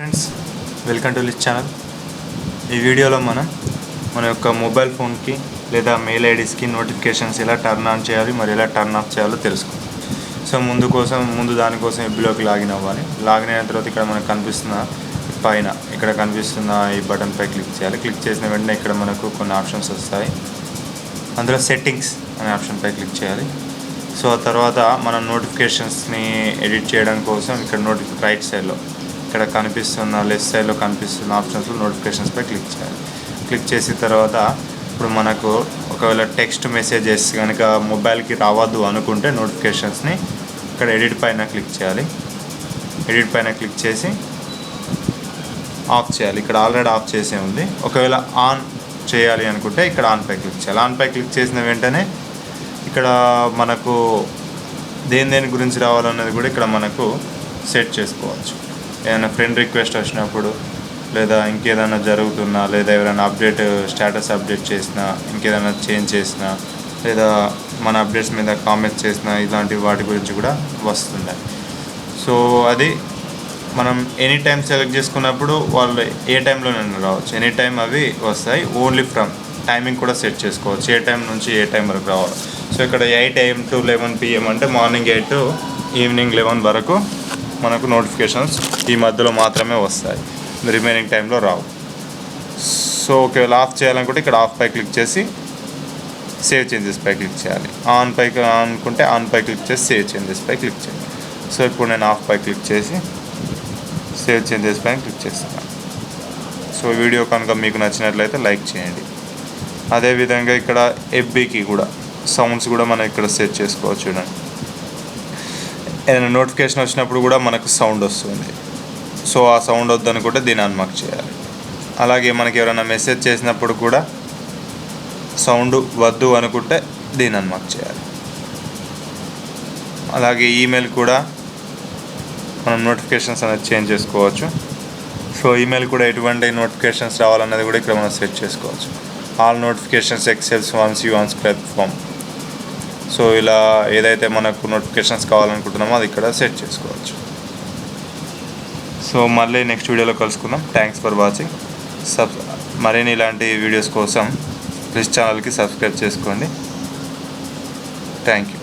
Friends, welcome to this channel. ఈ వీడియోలో మన యొక్క మొబైల్ ఫోన్కి లేదా మెయిల్ ఐడీస్కి నోటిఫికేషన్స్ ఎలా టర్న్ ఆన్ చేయాలి మరి ఎలా టర్న్ ఆఫ్ చేయాలో తెలుసుకుందాం. సో ముందు దానికోసం ఎబ్బిలోకి లాగిన్ అవ్వాలి. లాగిన్ అయిన తర్వాత ఇక్కడ మనకు కనిపిస్తున్న పైన ఇక్కడ కనిపిస్తున్న ఈ బటన్పై క్లిక్ చేయాలి. క్లిక్ చేసిన వెంటనే ఇక్కడ మనకు కొన్ని ఆప్షన్స్ వస్తాయి. అందులో సెట్టింగ్స్ అనే ఆప్షన్పై క్లిక్ చేయాలి. సో ఆ తర్వాత మనం నోటిఫికేషన్స్ని ఎడిట్ చేయడం కోసం ఇక్కడ రైట్ సైడ్లో ఇక్కడ కనిపిస్తున్న లెఫ్ట్ సైడ్లో కనిపిస్తున్న ఆప్షన్స్లో నోటిఫికేషన్స్పై క్లిక్ చేయాలి. క్లిక్ చేసిన తర్వాత ఇప్పుడు మనకు ఒకవేళ టెక్స్ట్ మెసేజెస్ కనుక మొబైల్కి రావద్దు అనుకుంటే నోటిఫికేషన్స్ని ఇక్కడ ఎడిట్ పైన క్లిక్ చేయాలి. ఎడిట్ పైన క్లిక్ చేసి ఆఫ్ చేయాలి. ఇక్కడ ఆల్రెడీ ఆఫ్ చేసే ఉంది. ఒకవేళ ఆన్ చేయాలి అనుకుంటే ఇక్కడ ఆన్పై క్లిక్ చేయాలి. ఆన్పై క్లిక్ చేసిన వెంటనే ఇక్కడ మనకు దేని గురించి రావాలన్నది కూడా ఇక్కడ మనకు సెట్ చేసుకోవచ్చు. ఏదైనా ఫ్రెండ్ రిక్వెస్ట్ వచ్చినప్పుడు లేదా ఇంకేదైనా జరుగుతున్నా లేదా ఎవరైనా స్టేటస్ అప్డేట్ చేసినా ఇంకేదైనా చేంజ్ చేసినా లేదా మన అప్డేట్స్ మీద కామెంట్స్ చేసినా ఇలాంటి వాటి గురించి కూడా వస్తుండే. సో అది మనం ఎనీ టైం సెలెక్ట్ చేసుకున్నప్పుడు వాళ్ళు ఏ టైంలోనైనా రావచ్చు. ఎనీ టైం అవి వస్తాయి. ఓన్లీ ఫ్రమ్ టైమింగ్ కూడా సెట్ చేసుకోవచ్చు. ఏ టైం నుంచి ఏ టైం వరకు రావాలి. సో ఇక్కడ 8 AM to 11 PM అంటే మార్నింగ్ 8 to ఈవినింగ్ 11 వరకు మనకు నోటిఫికేషన్స్ ఈ మధ్యలో మాత్రమే వస్తాయి. రిమైనింగ్ టైంలో రావు. సో ఒకవేళ ఆఫ్ చేయాలనుకుంటే ఇక్కడ ఆఫ్ పై క్లిక్ చేసి సేవ్ చేంజెస్ పై క్లిక్ చేయాలి. ఆన్ పై అనుకుంటే ఆన్ పై క్లిక్ చేసి సేవ్ చేంజెస్ పై క్లిక్ చేయాలి. సో ఇప్పుడు నేను ఆఫ్ పై క్లిక్ చేసి సేవ్ చేంజెస్ పైన క్లిక్ చేస్తున్నాను. సో వీడియో కనుక మీకు నచ్చినట్లయితే లైక్ చేయండి. అదేవిధంగా ఇక్కడ ఎఫ్బీకి కూడా సౌండ్స్ కూడా మనం ఇక్కడ సెట్ చేసుకోవచ్చు. చూడండి, ఏదైనా నోటిఫికేషన్ వచ్చినప్పుడు కూడా మనకు సౌండ్ వస్తుంది. సో ఆ సౌండ్ వద్దనుకుంటే దీన్ని అన్మార్క్ చేయాలి. అలాగే మనకి ఎవరైనా మెసేజ్ చేసినప్పుడు కూడా సౌండ్ వద్దు అనుకుంటే దీన్ని అన్మార్క్ చేయాలి. అలాగే ఈమెయిల్ కూడా మనం నోటిఫికేషన్స్ అనేది చేంజ్ చేసుకోవచ్చు. సో ఈమెయిల్ కూడా ఎటువంటి నోటిఫికేషన్స్ రావాలన్నది కూడా ఇక్కడ మనం సెట్ చేసుకోవచ్చు. All notifications except once you unsubscribe from. So ఇలా ఏదైతే మనకు నోటిఫికేషన్స్ కావాలనుకుంటున్నామో అది ఇక్కడ సెట్ చేసుకోవచ్చు. సో మళ్ళీ నెక్స్ట్ వీడియోలో కలుసుకుందాం. Thanks for watching. మరిన్ని ఇలాంటి వీడియోస్ కోసం ప్లీజ్ ఛానల్కి సబ్స్క్రైబ్ చేసుకోండి. Thank you.